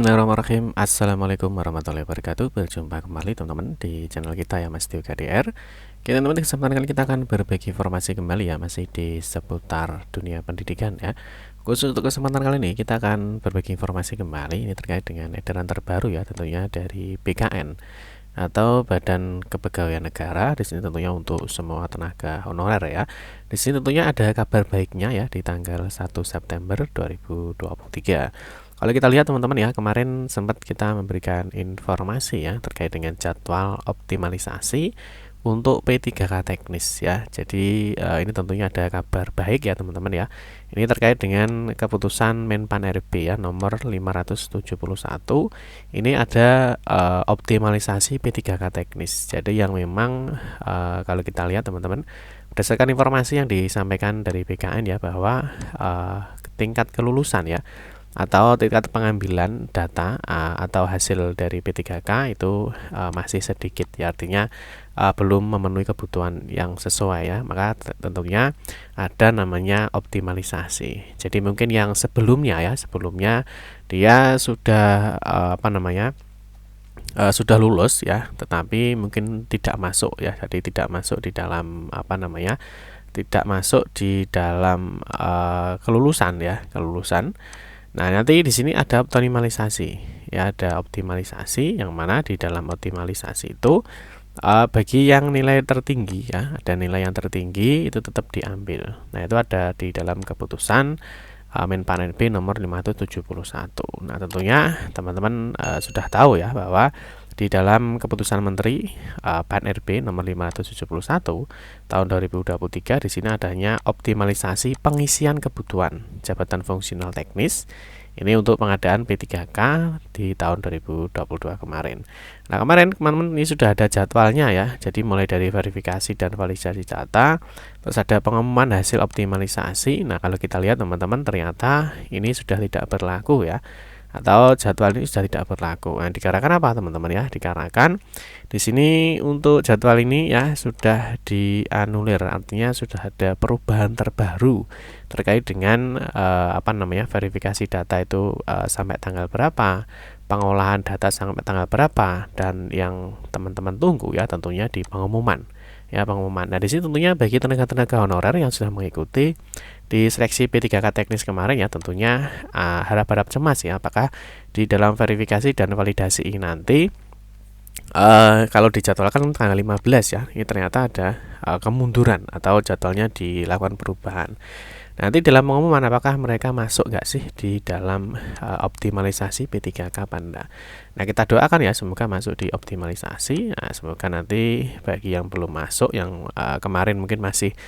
Bismillahirrahmanirrahim. Assalamualaikum warahmatullahi wabarakatuh. Berjumpa kembali teman-teman di channel kita ya, Mas Tio KDR. Oke teman-teman, di kesempatan kali kita akan berbagi informasi kembali ya, masih di seputar dunia pendidikan ya. Khusus untuk kesempatan kali ini kita akan berbagi informasi kembali ini terkait dengan edaran terbaru ya, tentunya dari BKN atau Badan Kepegawaian Negara. Di sini tentunya untuk semua tenaga honorer ya. Di sini tentunya ada kabar baiknya ya di tanggal 1 September 2023. Kalau kita lihat teman-teman ya, kemarin sempat kita memberikan informasi ya terkait dengan jadwal optimalisasi untuk P3K teknis ya. Jadi ini tentunya ada kabar baik ya teman-teman ya. Ini terkait dengan keputusan Menpan RB ya nomor 571. Ini ada optimalisasi P3K teknis. Jadi yang memang kalau kita lihat teman-teman, berdasarkan informasi yang disampaikan dari BKN ya, bahwa tingkat kelulusan ya atau tingkat pengambilan data atau hasil dari P3K itu masih sedikit ya, artinya belum memenuhi kebutuhan yang sesuai ya, maka tentunya ada namanya optimalisasi. Jadi mungkin yang sebelumnya dia sudah sudah lulus ya, tetapi mungkin tidak masuk ya, jadi tidak masuk di dalam tidak masuk di dalam kelulusan ya, kelulusan. Nah, nanti di sini ada optimalisasi ya, ada optimalisasi yang mana di dalam optimalisasi itu bagi yang nilai tertinggi ya, ada nilai yang tertinggi itu tetap diambil. Nah, itu ada di dalam keputusan Menpan RB nomor 571. Nah, tentunya teman-teman sudah tahu ya bahwa di dalam keputusan Menteri PAN RB nomor 571 tahun 2023 di sini adanya optimalisasi pengisian kebutuhan jabatan fungsional teknis ini untuk pengadaan P3K di tahun 2022 kemarin. Nah, kemarin teman-teman ini sudah ada jadwalnya ya. Jadi mulai dari verifikasi dan validasi data, terus ada pengumuman hasil optimalisasi. Nah, kalau kita lihat teman-teman, ternyata ini sudah tidak berlaku ya, atau jadwal ini sudah tidak berlaku. Nah, dikarenakan apa teman-teman ya? Dikarenakan di sini untuk jadwal ini ya sudah dianulir, artinya sudah ada perubahan terbaru terkait dengan verifikasi data itu sampai tanggal berapa, pengolahan data sampai tanggal berapa, dan yang teman-teman tunggu ya tentunya di pengumuman. Nah, di sini tentunya bagi tenaga-tenaga honorer yang sudah mengikuti di seleksi P3K teknis kemarin ya, tentunya harap-harap cemas ya, apakah di dalam verifikasi dan validasi ini nanti kalau dijadwalkan tanggal 15 ya, ini ternyata ada kemunduran atau jadwalnya dilakukan perubahan. Nanti dalam pengumuman apakah mereka masuk nggak sih di dalam optimalisasi P3K Panda. Nah, kita doakan ya semoga masuk di optimalisasi. Nah, semoga nanti bagi yang belum masuk, yang kemarin mungkin masih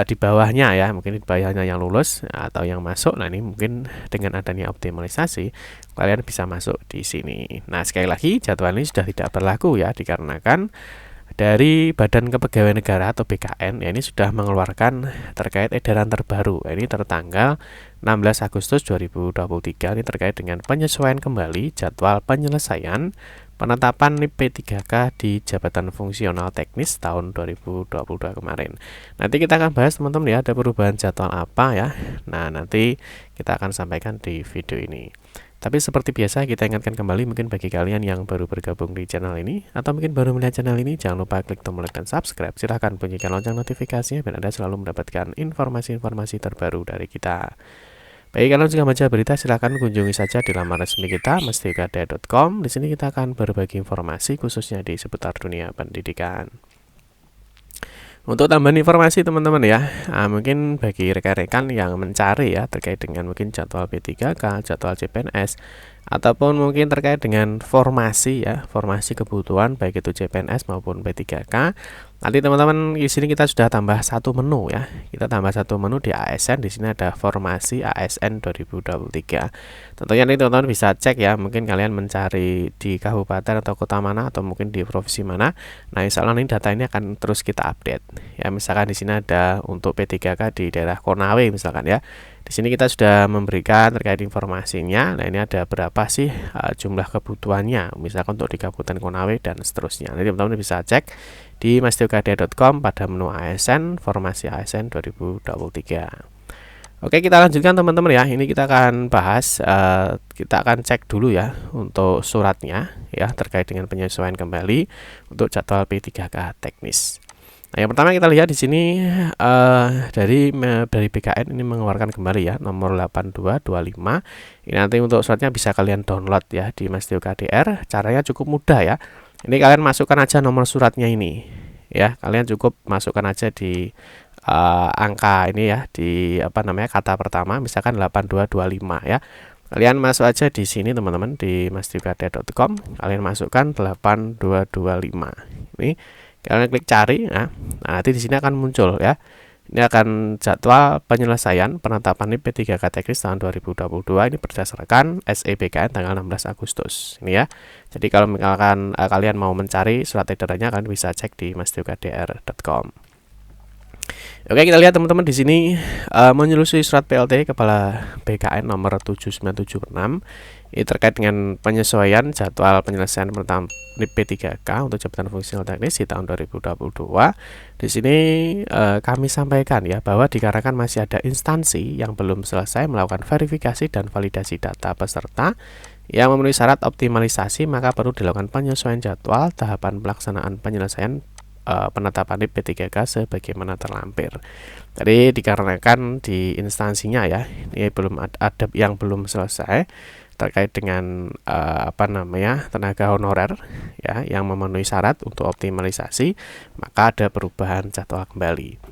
di bawahnya ya, mungkin di bawahnya yang lulus atau yang masuk. Nah, ini mungkin dengan adanya optimalisasi kalian bisa masuk di sini. Nah, sekali lagi jadwal ini sudah tidak berlaku ya, dikarenakan dari Badan Kepegawaian Negara atau BKN ya, ini sudah mengeluarkan terkait edaran terbaru. Ini tertanggal 16 Agustus 2023, ini terkait dengan penyesuaian kembali jadwal penyelesaian penetapan NIP P3K di jabatan fungsional teknis tahun 2022 kemarin. Nanti kita akan bahas teman-teman ya, ada perubahan jadwal apa ya. Nah, nanti kita akan sampaikan di video ini. Tapi seperti biasa kita ingatkan kembali, mungkin bagi kalian yang baru bergabung di channel ini atau mungkin baru melihat channel ini, jangan lupa klik tombol like dan subscribe. Silahkan bunyikan lonceng notifikasinya biar Anda selalu mendapatkan informasi-informasi terbaru dari kita. Baik, kalau juga baca berita silahkan kunjungi saja di laman resmi kita mestiukada.com. Di sini kita akan berbagi informasi khususnya di seputar dunia pendidikan. Untuk tambahan informasi teman-teman ya, mungkin bagi rekan-rekan yang mencari ya terkait dengan mungkin jadwal P3K, jadwal CPNS, ataupun mungkin terkait dengan formasi ya, formasi kebutuhan baik itu CPNS maupun P3K. Nanti teman-teman di sini kita sudah tambah satu menu ya. Kita tambah satu menu di ASN. Di sini ada formasi ASN 2023. Tentunya nanti teman-teman bisa cek ya, mungkin kalian mencari di kabupaten atau kota mana atau mungkin di provinsi mana. Nah, insya Allah ini data ini akan terus kita update. Ya, misalkan di sini ada untuk P3K di daerah Konawe misalkan ya. Di sini kita sudah memberikan terkait informasinya. Nah, ini ada berapa sih jumlah kebutuhannya, misalkan untuk di Kabupaten Konawe dan seterusnya. Nanti teman-teman bisa cek di mestiukada.com pada menu ASN, formasi ASN 2023. Oke, kita lanjutkan teman-teman ya. Ini kita akan bahas, kita akan cek dulu ya untuk suratnya ya terkait dengan penyesuaian kembali untuk jadwal P3K teknis. Nah, yang pertama kita lihat di sini dari BKN ini mengeluarkan kembali ya nomor 8225. Ini nanti untuk suratnya bisa kalian download ya di Mastio KDR. Caranya cukup mudah ya. Ini kalian masukkan aja nomor suratnya ini ya. Kalian cukup masukkan aja di angka ini ya, di kata pertama misalkan 8225 ya. Kalian masuk aja di sini teman-teman di mastiokdr.com, kalian masukkan 8225 ini, kalian klik cari ya. Nah, nanti di sini akan muncul ya, ini akan jadwal penyelesaian penetapan NIP P3K teknis tahun 2022 ini berdasarkan SEBKN tanggal 16 Agustus ini ya. Jadi kalau misalkan kalian mau mencari surat edarannya, kalian bisa cek di mastiokdr.com. Oke, kita lihat teman-teman di sini menyelusuri surat PLT Kepala BKN nomor 7976 ini terkait dengan penyesuaian jadwal penyelesaian penetapan NIP P3K untuk jabatan fungsional teknis di tahun 2022. Di sini kami sampaikan ya bahwa dikarenakan masih ada instansi yang belum selesai melakukan verifikasi dan validasi data peserta yang memenuhi syarat optimalisasi, maka perlu dilakukan penyesuaian jadwal tahapan pelaksanaan penyelesaian penetapan NIP P3K sebagaimana terlampir. Jadi dikarenakan di instansinya ya, ini belum ada yang belum selesai terkait dengan tenaga honorer ya yang memenuhi syarat untuk optimalisasi, maka ada perubahan jadwal kembali.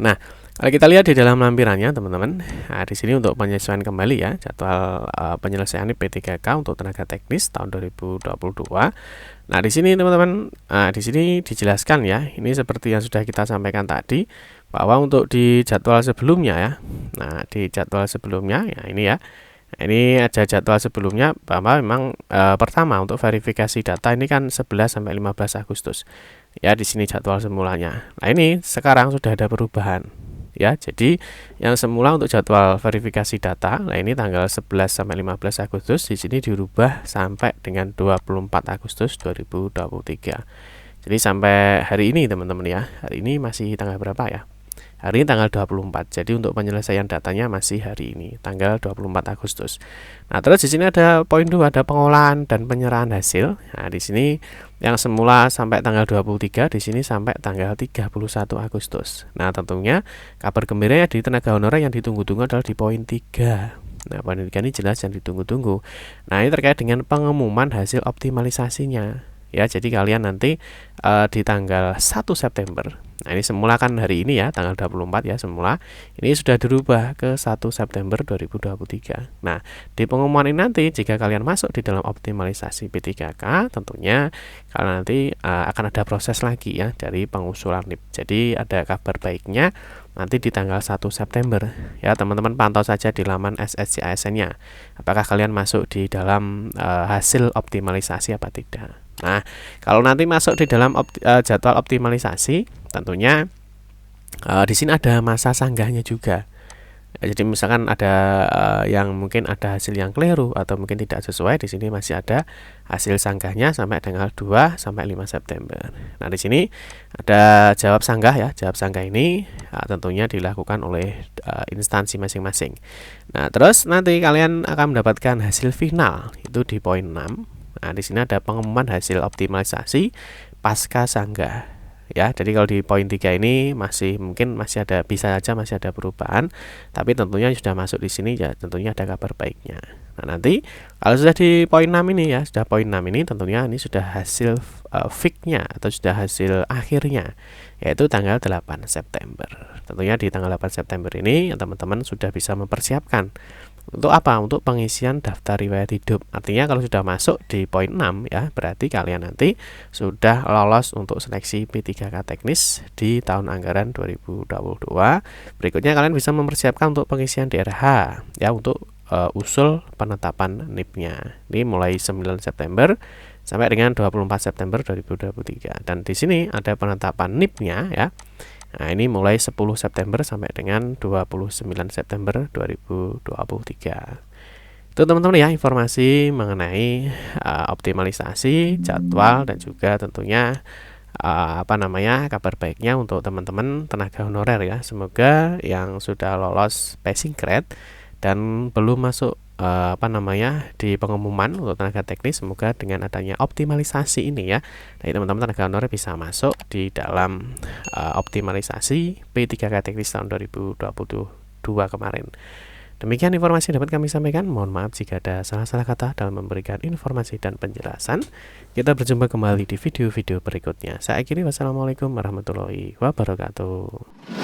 Nah, kalau kita lihat di dalam lampirannya teman-teman, nah di sini untuk penyesuaian kembali ya jadwal penyelesaian P3K untuk tenaga teknis tahun 2022. Nah, di sini teman-teman, di sini dijelaskan ya, ini seperti yang sudah kita sampaikan tadi bahwa untuk di jadwal sebelumnya ya. Nah, di jadwal sebelumnya ya ini ya. Ini ada jadwal sebelumnya bahwa memang pertama untuk verifikasi data ini kan 11 sampai 15 Agustus. Ya, di sini jadwal semulanya. Nah, ini sekarang sudah ada perubahan. Ya, jadi yang semula untuk jadwal verifikasi data, nah ini tanggal 11 sampai 15 Agustus di sini dirubah sampai dengan 24 Agustus 2023. Jadi sampai hari ini teman-teman ya. Hari ini masih tanggal berapa ya? Hari ini tanggal 24. Jadi untuk penyelesaian datanya masih hari ini, tanggal 24 Agustus. Nah, terus di sini ada poin 2, ada pengolahan dan penyerahan hasil. Nah, di sini yang semula sampai tanggal 23, di sini sampai tanggal 31 Agustus. Nah, tentunya kabar gembiranya di tenaga honorer yang ditunggu-tunggu adalah di poin 3. Nah, poin 3 ini jelas yang ditunggu-tunggu. Nah, ini terkait dengan pengumuman hasil optimalisasinya. Ya, jadi kalian nanti di tanggal 1 September. Nah, ini semula kan hari ini ya, tanggal 24 ya semula. Ini sudah dirubah ke 1 September 2023. Nah, di pengumuman ini nanti jika kalian masuk di dalam optimalisasi P3K, tentunya kalian nanti akan ada proses lagi ya dari pengusulan NIP. Jadi ada kabar baiknya nanti di tanggal 1 September. Ya, teman-teman pantau saja di laman SSCASN-nya. Apakah kalian masuk di dalam hasil optimalisasi apa tidak. Nah, kalau nanti masuk di dalam jadwal optimalisasi, tentunya di sini ada masa sanggahnya juga. Jadi misalkan ada yang mungkin ada hasil yang keliru atau mungkin tidak sesuai, di sini masih ada hasil sanggahnya sampai tanggal 2 sampai 5 September. Nah, di sini ada jawab sanggah ya. Jawab sanggah ini tentunya dilakukan oleh instansi masing-masing. Nah, terus nanti kalian akan mendapatkan hasil final itu di poin 6. Nah, di sini ada pengumuman hasil optimalisasi pasca sanggah. Ya, jadi kalau di poin 3 ini masih ada, bisa saja masih ada perubahan, tapi tentunya sudah masuk di sini ya, tentunya ada kabar baiknya. Nah, nanti kalau sudah di poin 6 ini ya, sudah poin 6 ini tentunya ini sudah hasil fix-nya atau sudah hasil akhirnya, yaitu tanggal 8 September. Tentunya di tanggal 8 September ini teman-teman sudah bisa mempersiapkan untuk apa? Untuk pengisian daftar riwayat hidup. Artinya kalau sudah masuk di poin 6 ya, berarti kalian nanti sudah lolos untuk seleksi P3K teknis di tahun anggaran 2022. Berikutnya kalian bisa mempersiapkan untuk pengisian DRH ya, untuk usul penetapan NIP-nya. Ini mulai 9 September sampai dengan 24 September 2023. Dan di sini ada penetapan NIP-nya ya. Nah, ini mulai 10 September sampai dengan 29 September 2023. Itu teman-teman ya, informasi mengenai optimalisasi jadwal dan juga tentunya kabar baiknya untuk teman-teman tenaga honorer ya. Semoga yang sudah lolos passing grade dan belum masuk di pengumuman untuk tenaga teknis, semoga dengan adanya optimalisasi ini ya, teman-teman tenaga honorer bisa masuk di dalam optimalisasi P3K teknis tahun 2022 kemarin. Demikian informasi yang dapat kami sampaikan. Mohon maaf jika ada salah-salah kata dalam memberikan informasi dan penjelasan. Kita berjumpa kembali di video-video berikutnya. Saya akhiri, wassalamualaikum warahmatullahi wabarakatuh.